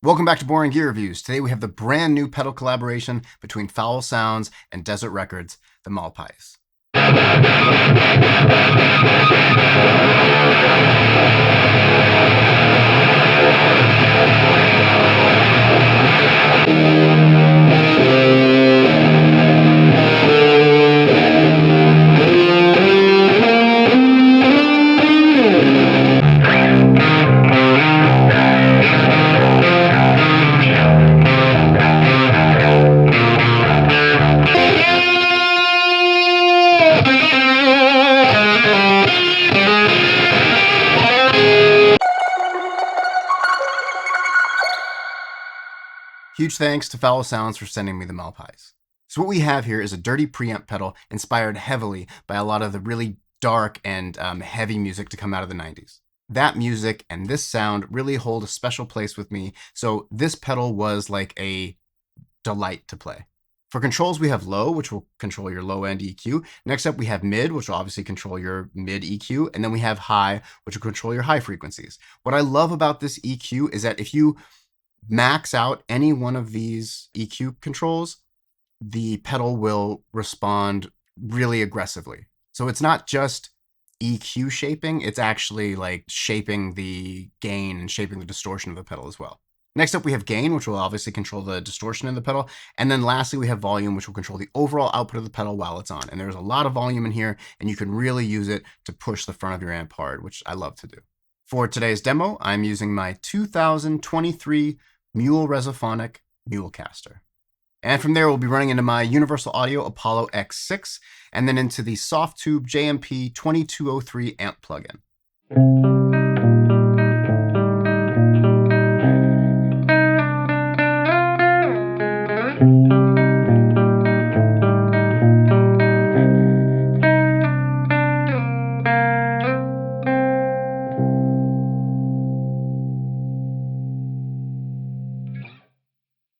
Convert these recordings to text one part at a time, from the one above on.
Welcome back to Boring Gear Reviews. Today we have the brand new pedal collaboration between Fowl Sounds and Desert Records, the Malpais. Huge thanks to Fowl Sounds for sending me the Malpais. So what we have here is a dirty preamp pedal inspired heavily by a lot of the really dark and heavy music to come out of the 90s. That music and this sound really hold a special place with me, so this pedal was like a delight to play. For controls, we have low, which will control your low end EQ. Next up, we have mid, which will obviously control your mid EQ. And then we have high, which will control your high frequencies. What I love about this EQ is that if you max out any one of these EQ controls, the pedal will respond really aggressively. So it's not just EQ shaping, it's actually like shaping the gain and shaping the distortion of the pedal as well. Next up, we have gain, which will obviously control the distortion in the pedal. And then lastly, we have volume, which will control the overall output of the pedal while it's on. And there's a lot of volume in here, and you can really use it to push the front of your amp hard, which I love to do. For today's demo, I'm using my 2023 Mule Resophonic Mulecaster. And from there, we'll be running into my Universal Audio Apollo X6, and then into the Softube JMP 2203 amp plugin.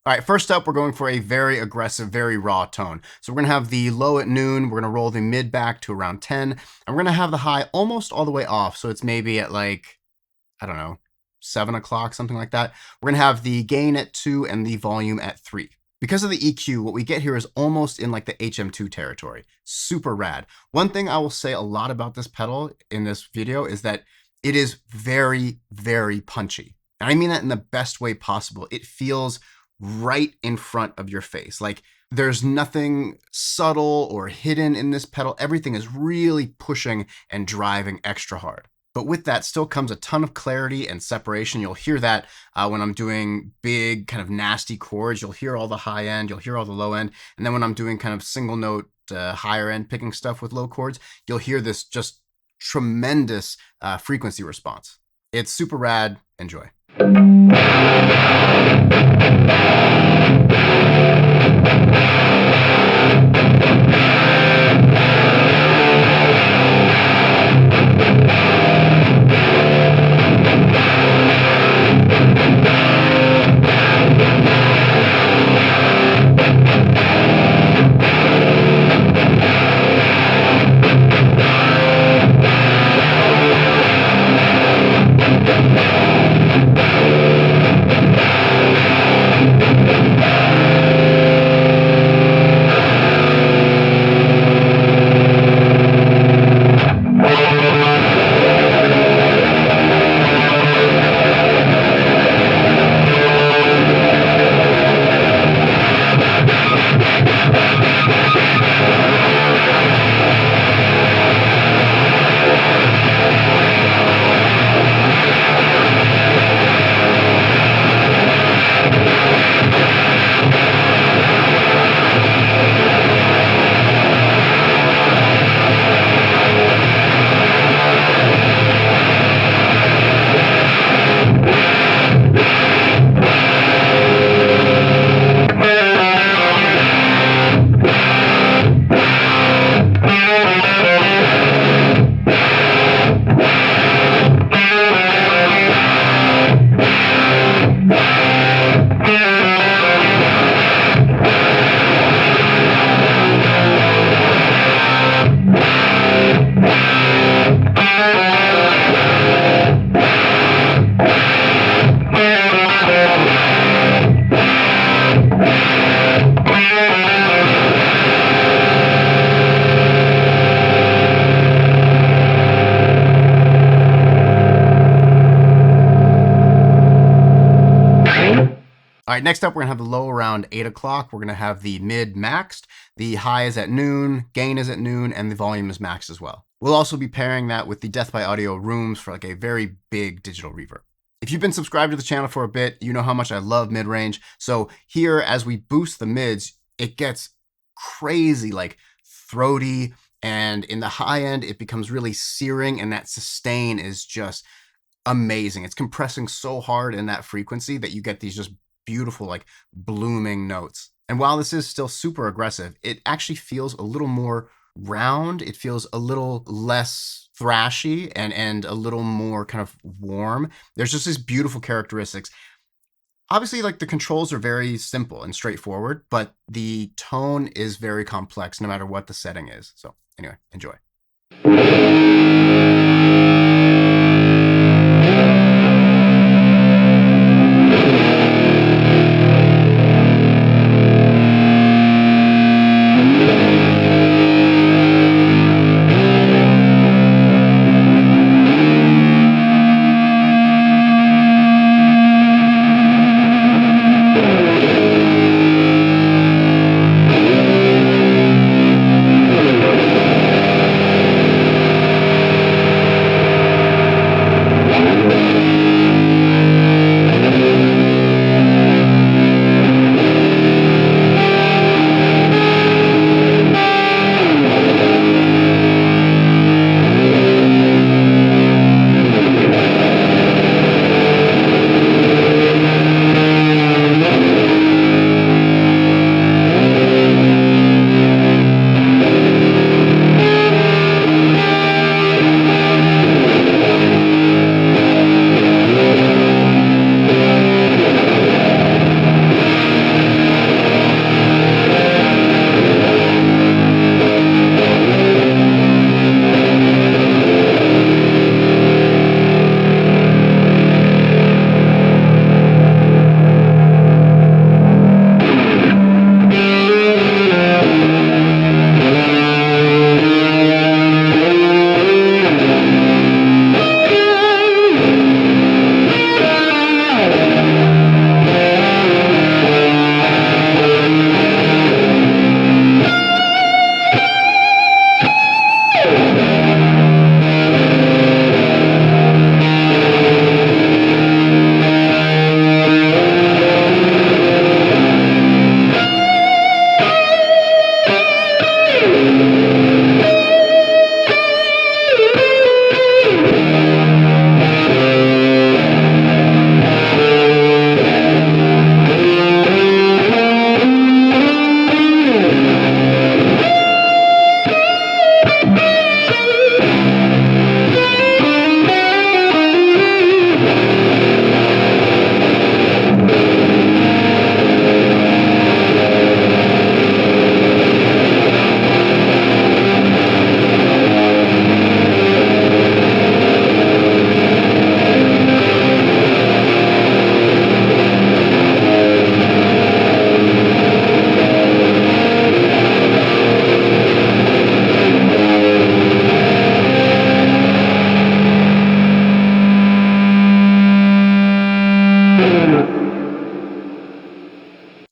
All right, first up, we're going for a very aggressive, very raw tone. So we're gonna have the low at noon, we're gonna roll the mid back to around 10, and we're gonna have the high almost all the way off. So it's maybe at like, I don't know, 7 o'clock, something like that. We're gonna have the gain at 2 and the volume at 3. Because of the EQ, what we get here is almost in like the HM2 territory. Super rad. One thing I will say a lot about this pedal in this video is that it is very, very punchy. And I mean that in the best way possible. It feels right in front of your face. Like there's nothing subtle or hidden in this pedal. Everything is really pushing and driving extra hard. But with that still comes a ton of clarity and separation. You'll hear that when I'm doing big kind of nasty chords. You'll hear all the high end, you'll hear all the low end. And then when I'm doing kind of single note, higher end picking stuff with low chords, you'll hear this just tremendous frequency response. It's super rad. Enjoy. All right, next up, we're gonna have the low around 8 o'clock. We're gonna have the mid maxed, the high is at noon, gain is at noon, and the volume is maxed as well. We'll also be pairing that with the Death by Audio Rooms for like a very big digital reverb. If you've been subscribed to the channel for a bit, you know how much I love mid-range. So here, as we boost the mids, it gets crazy, like throaty, and in the high end, it becomes really searing, and that sustain is just amazing. It's compressing so hard in that frequency that you get these just beautiful, like blooming notes. And while this is still super aggressive, it actually feels a little more round. It feels a little less thrashy and a little more kind of warm. There's just these beautiful characteristics. Obviously, like the controls are very simple and straightforward, but the tone is very complex no matter what the setting is. So anyway, enjoy.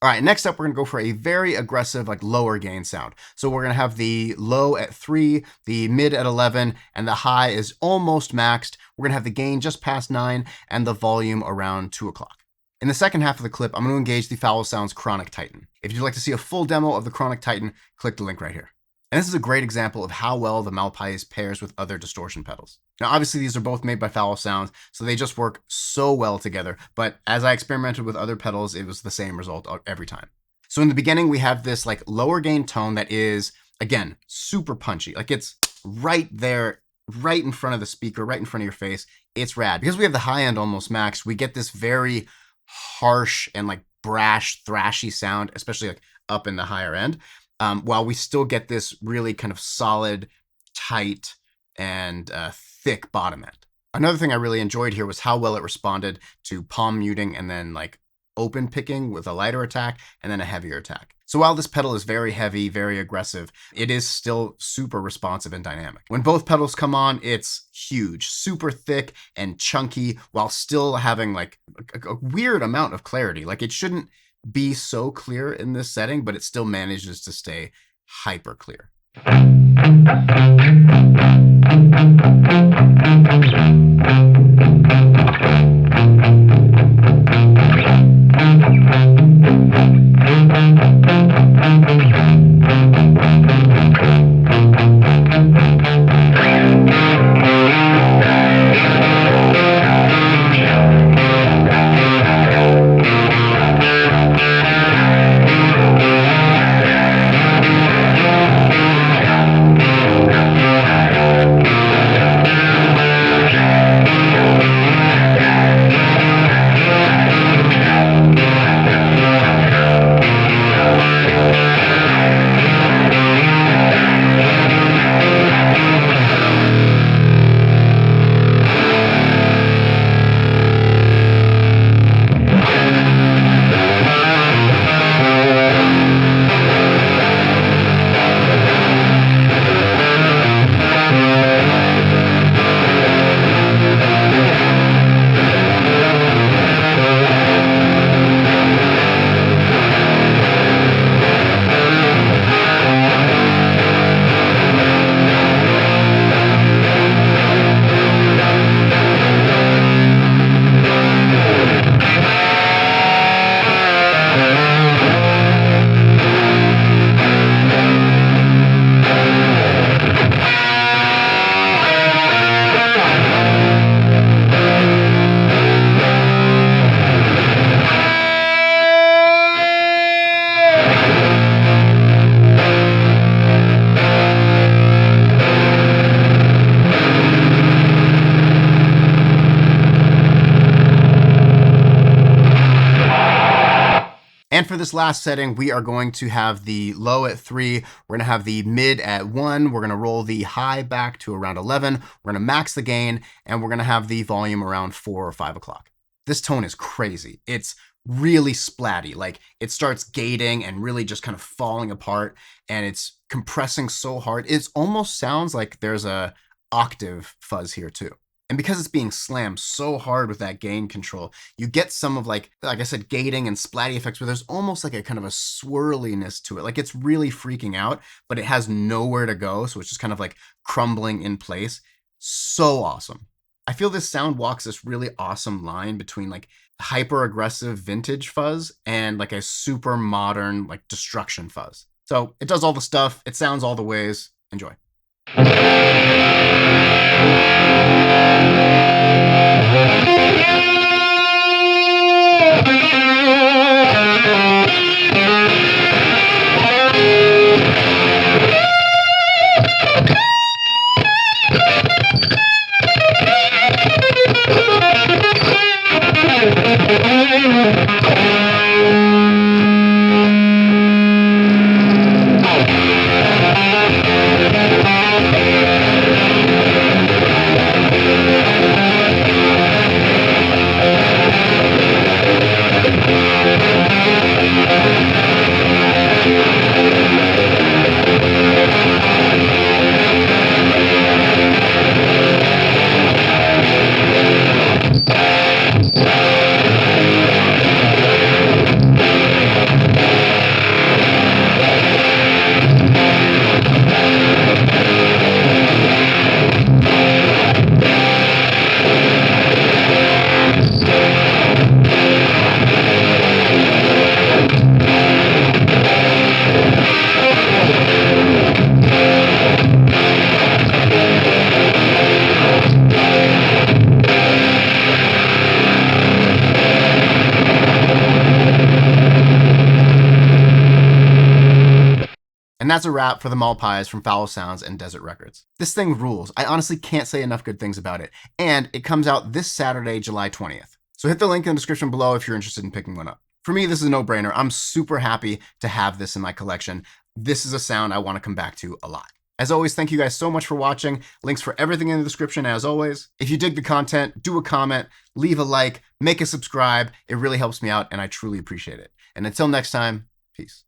All right, next up, we're gonna go for a very aggressive, like lower gain sound. So we're gonna have the low at 3, the mid at 11, and the high is almost maxed. We're gonna have the gain just past 9 and the volume around 2 o'clock. In the second half of the clip, I'm gonna engage the Fowl Sounds Chronic Titan. If you'd like to see a full demo of the Chronic Titan, click the link right here. And this is a great example of how well the Malpais pairs with other distortion pedals. Now, obviously, these are both made by Fowl Sounds, so they just work so well together. But as I experimented with other pedals, it was the same result every time. So in the beginning, we have this like lower gain tone that is, again, super punchy. Like it's right there, right in front of the speaker, right in front of your face. It's rad. Because we have the high end almost maxed, we get this very harsh and like brash, thrashy sound, especially like up in the higher end. While we still get this really kind of solid, tight, and thick bottom end. Another thing I really enjoyed here was how well it responded to palm muting and then like open picking with a lighter attack and then a heavier attack. So while this pedal is very heavy, very aggressive, it is still super responsive and dynamic. When both pedals come on, it's huge, super thick and chunky, while still having like a weird amount of clarity. Like it shouldn't be so clear in this setting, but it still manages to stay hyper clear. And for this last setting, we are going to have the low at 3, we're gonna have the mid at 1, we're gonna roll the high back to around 11, we're gonna max the gain, and we're gonna have the volume around 4 or 5 o'clock. This tone is crazy. It's really splatty, like it starts gating and really just kind of falling apart, and it's compressing so hard. It almost sounds like there's a octave fuzz here too. And because it's being slammed so hard with that gain control, you get some of like I said, gating and splatty effects where there's almost like a kind of a swirliness to it. Like it's really freaking out, but it has nowhere to go. So it's just kind of like crumbling in place. So awesome. I feel this sound walks this really awesome line between like hyper aggressive vintage fuzz and like a super modern like destruction fuzz. So it does all the stuff. It sounds all the ways. Enjoy. And that's a wrap for the Malpais from Fowl Sounds and Desert Records. This thing rules. I honestly can't say enough good things about it. And it comes out this Saturday, July 20th. So hit the link in the description below if you're interested in picking one up. For me, this is a no-brainer. I'm super happy to have this in my collection. This is a sound I want to come back to a lot. As always, thank you guys so much for watching. Links for everything in the description as always. If you dig the content, do a comment, leave a like, make a subscribe. It really helps me out and I truly appreciate it. And until next time, peace.